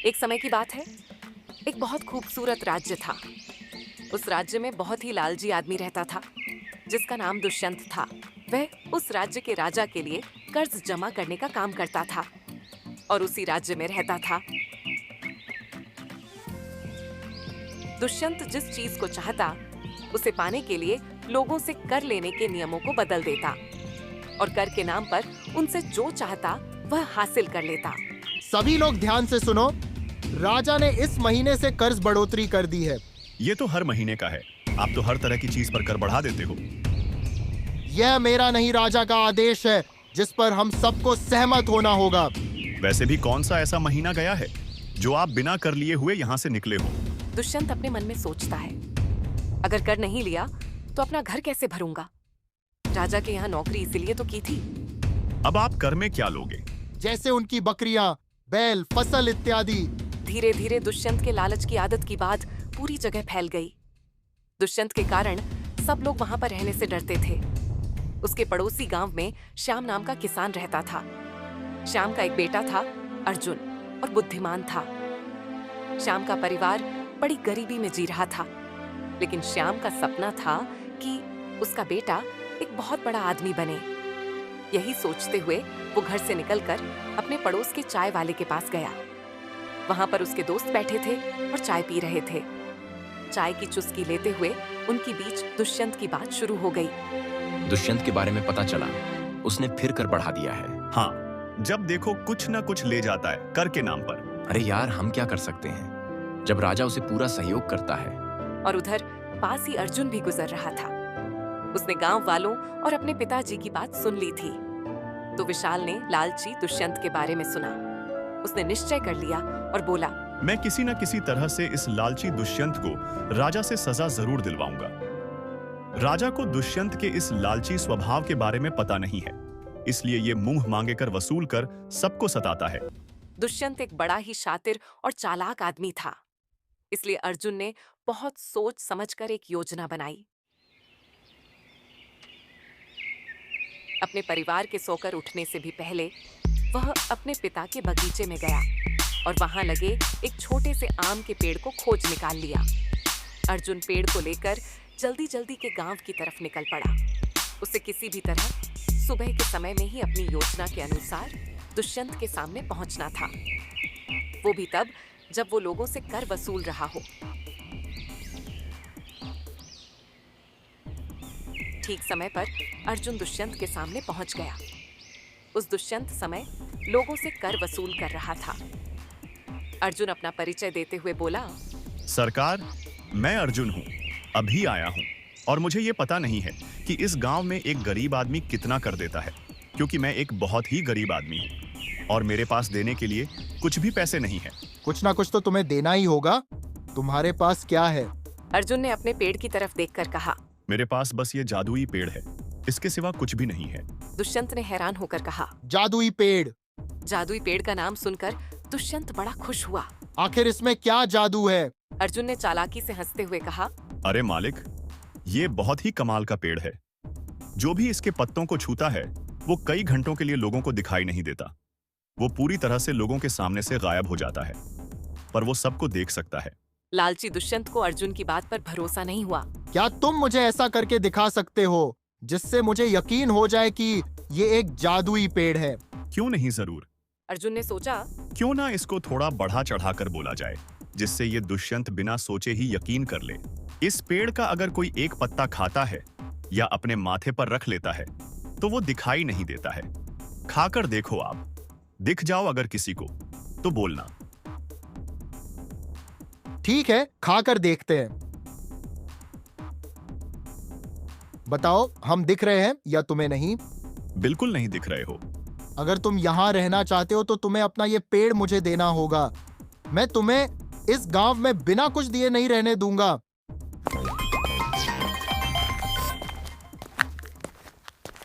एक समय की बात है, एक बहुत खूबसूरत राज्य था। उस राज्य में बहुत ही लालची आदमी रहता था, जिसका नाम दुष्यंत था। वह उस राज्य के राजा के लिए कर्ज जमा करने का काम करता था और उसी राज्य में रहता था। दुष्यंत जिस चीज को चाहता, उसे पाने के लिए लोगों से कर लेने के नियमों को बदल देता और कर के नाम पर उनसे जो चाहता वह हासिल कर लेता। सभी लोग ध्यान से सुनो। राजा ने इस महीने से कर्ज बढ़ोतरी कर दी है। ये तो हर महीने का है। आप तो हर तरह की चीज पर कर बढ़ा देते हो। यह मेरा नहीं, राजा का आदेश है जिस पर हम सबको सहमत होना होगा। वैसे भी कौन सा ऐसा महीना गया है जो आप बिना कर लिए हुए यहाँ से निकले हो? दुष्यंत अपने मन में सोचता है, अगर कर नहीं लिया तो अपना घर कैसे भरूंगा? राजा के यहाँ नौकरी इसीलिए तो की थी। अब आप कर में क्या लोगे? जैसे उनकी बकरियां, बैल, फसल इत्यादि। धीरे धीरे दुष्यंत के लालच की आदत की बात पूरी जगह फैल गई। दुष्यंत के कारण सब लोग वहां पर रहने से डरते थे। उसके पड़ोसी गांव में श्याम नाम का किसान रहता था। श्याम का एक बेटा था, अर्जुन, और बुद्धिमान था। श्याम का परिवार बड़ी गरीबी में जी रहा था, लेकिन श्याम का सपना था कि उसका बेटा एक बहुत बड़ा आदमी बने। यही सोचते हुए वो घर से निकलकर अपने पड़ोस के चाय वाले के पास गया। वहां पर उसके दोस्त बैठे थे और चाय पी रहे थे। चाय की चुस्की लेते हुए उनके बीच दुष्यंत की बात शुरू हो गई। दुष्यंत के बारे में पता चला, उसने फिर कर बढ़ा दिया है। हाँ, जब देखो कुछ ना कुछ ले जाता है कर के नाम पर। अरे यार, हम क्या कर सकते हैं जब राजा उसे पूरा सहयोग करता है। और उधर पास ही अर्जुन भी गुजर रहा था। उसने गांव वालों और अपने पिताजी की बात सुन ली थी। तो विशाल ने लालची दुष्यंत के बारे में सुना। उसने निश्चय कर लिया और बोला, मैं किसी न किसी तरह से इस लालची दुष्यंत को राजा से सजा जरूर दिलवाऊंगा। राजा को दुष्यंत के इस लालची स्वभाव के बारे में पता नहीं है, इसलिए ये मुंह मांगे कर वसूल कर सबको सताता है। दुष्यंत एक बड़ा ही शातिर और चालाक आदमी था, इसलिए अर्जुन ने बहुत सोच समझकर एक योजना बनाई। अपने परिवार के सोकर उठने से भी पहले वह अपने पिता के बगीचे में गया और वहां लगे एक छोटे से आम के पेड़ को खोज निकाल लिया। अर्जुन पेड़ को लेकर जल्दी जल्दी के गांव की तरफ निकल पड़ा। उसे किसी भी तरह सुबह के समय में ही अपनी योजना के अनुसार दुष्यंत के सामने पहुंचना था, वो भी तब जब वो लोगों से कर वसूल रहा हो। ठीक समय पर अर्जुन दुष्यंत के सामने पहुंच गया। उस दुष्यंत समय लोगों से कर वसूल कर रहा था। अर्जुन अपना परिचय देते हुए बोला, सरकार, मैं अर्जुन हूँ, अभी आया हूँ और मुझे ये पता नहीं है कि इस गांव में एक गरीब आदमी कितना कर देता है, क्योंकि मैं एक बहुत ही गरीब आदमी हूँ और मेरे पास देने के लिए कुछ भी पैसे नहीं है। कुछ ना कुछ तो तुम्हें देना ही होगा। तुम्हारे पास क्या है? अर्जुन ने अपने पेड़ की तरफ देखकर कहा। मेरे पास बस ये जादुई पेड़ है, इसके सिवा कुछ भी नहीं है। दुष्यंत ने हैरान होकर कहा, जादुई पेड़? जादुई पेड़ का नाम सुनकर दुष्यंत बड़ा खुश हुआ। आखिर इसमें क्या जादू है? अर्जुन ने चालाकी से हंसते हुए कहा, अरे मालिक, ये बहुत ही कमाल का पेड़ है। जो भी इसके पत्तों को छूता है वो कई घंटों के लिए लोगों को दिखाई नहीं देता। वो पूरी तरह से लोगों के सामने से गायब हो जाता है, पर वो सबको देख सकता है। लालची दुष्यंत को अर्जुन की बात पर भरोसा नहीं हुआ। क्या तुम मुझे ऐसा करके दिखा सकते हो जिससे मुझे यकीन हो जाए कि ये एक जादुई पेड़ है? क्यों नहीं, जरूर। अर्जुन ने सोचा, क्यों ना इसको थोड़ा बढ़ा चढ़ाकर बोला जाए, जिससे ये दुष्यंत बिना सोचे ही यकीन कर ले। इस पेड़ का अगर कोई एक पत्ता खाता है या अपने माथे पर रख लेता है तो वो दिखाई नहीं देता है। खाकर देखो, आप दिख जाओ अगर किसी को तो बोलना। ठीक है, खाकर देखते हैं। बताओ, हम दिख रहे हैं या तुम्हें नहीं? बिल्कुल नहीं दिख रहे हो। अगर तुम यहाँ रहना चाहते हो तो तुम्हें अपना ये पेड़ मुझे देना होगा। मैं तुम्हें इस गांव में बिना कुछ दिए नहीं रहने दूंगा।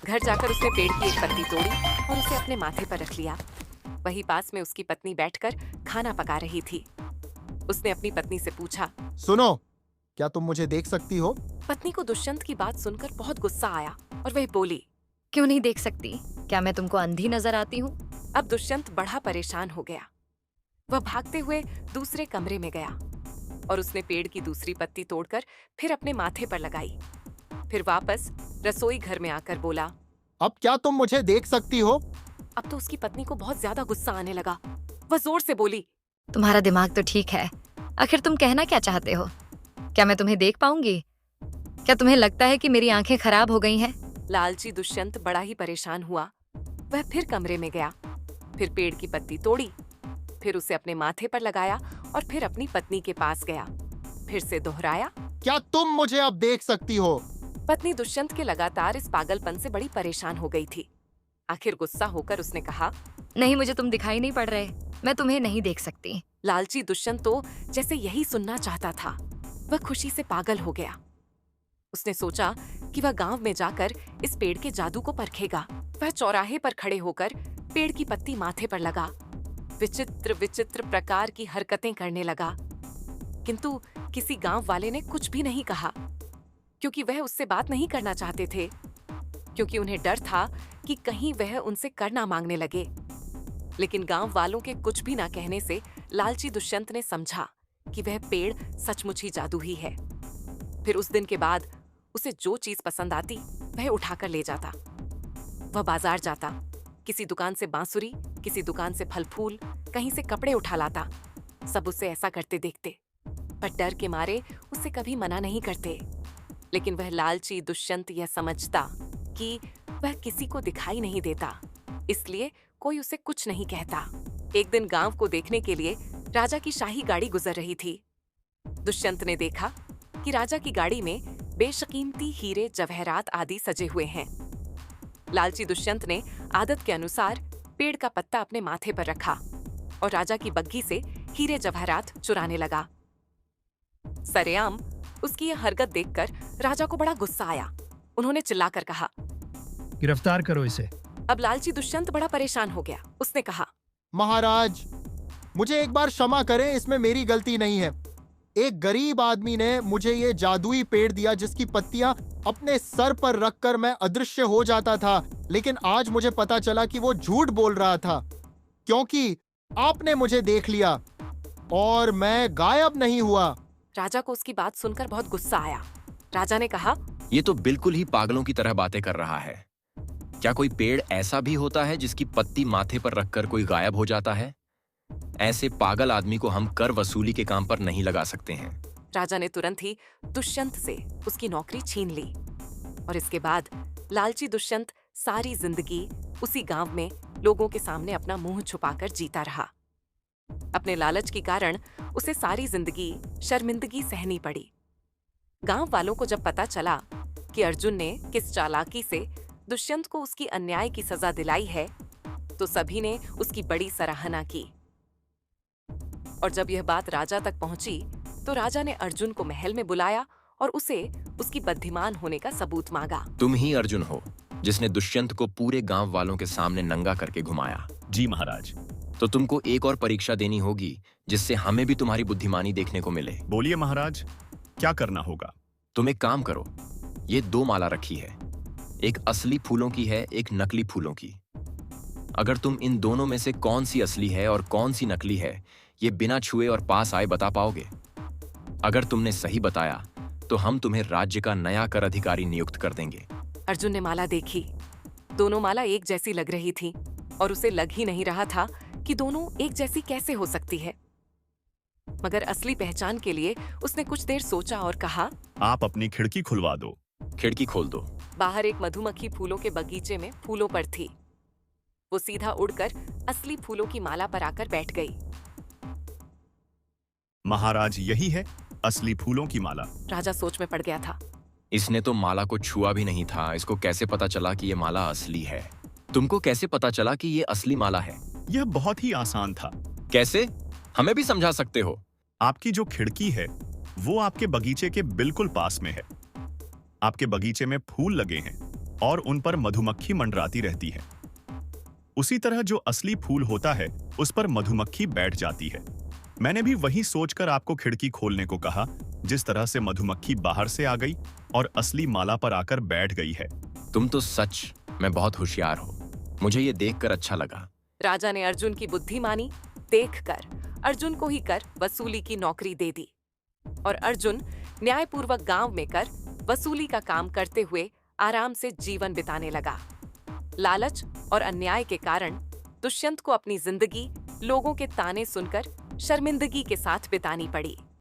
घर जाकर उसने पेड़ की एक पत्ती तोड़ी और उसे अपने माथे पर रख लिया। वहीं पास में उसकी पत्नी बैठकर खाना पका रही थी। उसने अपनी पत्नी से पूछा, सुनो, क्या तुम मुझे देख सकती हो? पत्नी को दुष्यंत की बात सुनकर बहुत गुस्सा आया और वह बोली, क्यों नहीं देख सकती? क्या मैं तुमको अंधी नजर आती हूँ? अब दुष्यंत बड़ा परेशान हो गया। वह भागते हुए दूसरे कमरे में गया और उसने पेड़ की दूसरी पत्ती तोड़कर फिर अपने माथे पर लगाई। फिर वापस रसोई घर में आकर बोला। अब क्या तुम मुझे देख सकती हो? अब तो उसकी पत्नी को बहुत ज्यादा गुस्सा आने लगा। वह जोर से बोली। तुम्हारा दिमाग तो ठीक है, आखिर तुम कहना क्या चाहते हो? क्या मैं तुम्हें देख पाऊंगी? क्या तुम्हें लगता है कि मेरी आंखें खराब हो गई हैं? लालची दुष्यंत बड़ा ही परेशान हुआ। वह फिर कमरे में गया, फिर पेड़ की पत्ती तोड़ी, फिर उसे अपने माथे पर लगाया और फिर अपनी पत्नी के पास गया। फिर से दोहराया। क्या तुम मुझे अब देख सकती हो? पत्नी दुष्यंत के लगातार इस पागलपन से बड़ी परेशान हो गई थी। आखिर गुस्सा होकर उसने कहा। नहीं, मुझे तुम दिखाई नहीं पड़ रहे, मैं तुम्हें नहीं देख सकती। लालची दुष्यंत तो जैसे यही सुनना चाहता था। वह खुशी से पागल हो गया। उसने सोचा कि वह गांव में जाकर इस पेड़ के जादू को परखेगा। वह चौराहे पर खड़े होकर पेड़ की पत्ती माथे पर लगा, विचित्र विचित्र प्रकार की हरकतें करने लगा। किंतु किसी गांव वाले ने कुछ भी नहीं कहा, क्योंकि वह उससे बात नहीं करना चाहते थे, क्योंकि उन्हें डर था कि कहीं वह उनसे कर ना मांगने लगे। लेकिन गांव वालों के कुछ भी ना कहने से लालची दुष्यंत ने समझा कि वह पेड़ सचमुच ही जादू ही है। फिर उस दिन के बाद उसे जो चीज पसंद आती वह उठाकर ले जाता। वह बाजार जाता, किसी दुकान से बांसुरी, किसी दुकान से फल फूल, कहीं से कपड़े उठा लाता। सब उसे ऐसा करते देखते, पर डर के मारे उसे कभी मना नहीं करते। लेकिन वह लालची दुष्यंत यह समझता कि वह किसी को दिखाई नहीं देता, इसलिए कोई उसे कुछ नहीं कहता। एक दिन गांव को देखने के लिए राजा की शाही गाड़ी गुजर रही थी। दुष्यंत ने देखा कि राजा की गाड़ी में बेशकीमती हीरे जवाहरात आदि सजे हुए हैं। लालची दुष्यंत ने आदत के अनुसार पेड़ का पत्ता अपने माथे पर रखा और राजा की बग्घी से हीरे जवाहरात चुराने लगा। सरेआम उसकी यह हरकत देखकर राजा को बड़ा गुस्सा आया। उन्होंने चिल्लाकर कहा, गिरफ्तार करो इसे। अब लालची दुष्यंत बड़ा परेशान हो गया। उसने कहा, महाराज, मुझे एक बार क्षमा करें, इसमें मेरी गलती नहीं है। एक गरीब आदमी ने मुझे ये जादुई पेड़ दिया जिसकी पत्तियां अपने सर पर रखकर मैं अदृश्य हो जाता था, लेकिन आज मुझे पता चला कि वो झूठ बोल रहा था, क्योंकि आपने मुझे देख लिया और मैं गायब नहीं हुआ। राजा को उसकी बात सुनकर बहुत गुस्सा आया। राजा ने कहा, ये तो बिल्कुल ही पागलों की तरह बातें कर रहा है। क्या कोई पेड़ ऐसा भी होता है जिसकी पत्ती माथे पर रखकर कोई गायब हो जाता है? ऐसे पागल आदमी को हम कर वसूली के काम पर नहीं लगा सकते हैं। राजा ने तुरंत ही दुष्यंत से उसकी नौकरी छीन ली और इसके बाद लालची दुष्यंत सारी जिंदगी उसी गांव में लोगों के सामने अपना मुंह छुपाकर जीता रहा। अपने लालच के कारण उसे सारी जिंदगी शर्मिंदगी सहनी पड़ी। गांव वालों को जब पता चला कि अर्जुन ने किस चालाकी से दुष्यंत को उसकी अन्याय की सजा दिलाई है, तो सभी ने उसकी बड़ी सराहना की। और जब यह बात राजा तक पहुंची, तो राजा ने अर्जुन को महल में बुलाया और उसे उसकी बुद्धिमान होने का सबूत मांगा। तुम ही अर्जुन हो जिसने दुष्यंत को पूरे गांव वालों के सामने नंगा करके घुमाया। जी महाराज। तो तुमको एक और परीक्षा देनी होगी जिससे हमें भी तुम्हारी बुद्धिमानी देखने को मिले। बोलिए महाराज, क्या करना होगा? तुम एक काम करो, ये 2 माला रखी है, एक असली फूलों की है, एक नकली फूलों की। अगर तुम इन दोनों में से कौन सी असली है और कौन सी नकली है, ये बिना छुए और पास आए बता पाओगे? अगर तुमने सही बताया तो हम तुम्हें राज्य का नया कर अधिकारी नियुक्त कर देंगे। अर्जुन ने माला देखी। दोनों माला एक जैसी लग रही थी और उसे लग ही नहीं रहा था कि दोनों एक जैसी कैसे हो सकती है। मगर असली पहचान के लिए उसने कुछ देर सोचा और कहा, आप अपनी खिड़की खुलवा दो। खिड़की खोल दो। बाहर एक मधुमक्खी फूलों के बगीचे में फूलों पर थी। वो सीधा उड़कर असली फूलों की माला पर आकर बैठ गई। महाराज, यही है असली फूलों की माला। राजा सोच में पड़ गया था। इसने तो माला को छुआ भी नहीं था, इसको कैसे पता चला कि ये माला असली है? तुमको कैसे पता चला कि ये असली माला है? यह बहुत ही आसान था। कैसे? हमें भी समझा सकते हो? आपकी जो खिड़की है वो आपके बगीचे के बिल्कुल पास में है। आपके बगीचे में फूल लगे हैं और उन पर मधुमक्खी मंडराती रहती है। उसी तरह जो असली फूल होता है उस पर मधुमक्खी बैठ जाती है। मैंने भी वही सोचकर आपको खिड़की खोलने को कहा, जिस तरह से मधुमक्खी बाहर से आ गई और असली माला पर आकर बैठ गई है। तुम तो सच में बहुत होशियार हो। मुझे ये देखकर अच्छा लगा। राजा ने अर्जुन की बुद्धि मानी। देखकर अर्जुन को ही कर वसूली की नौकरी दे दी और अर्जुन न्यायपूर्वक गांव में कर वसूली का काम करते हुए आराम से जीवन बिताने लगा। लालच और अन्याय के कारण दुष्यंत को अपनी जिंदगी लोगों के ताने सुनकर शर्मिंदगी के साथ बितानी पड़ी।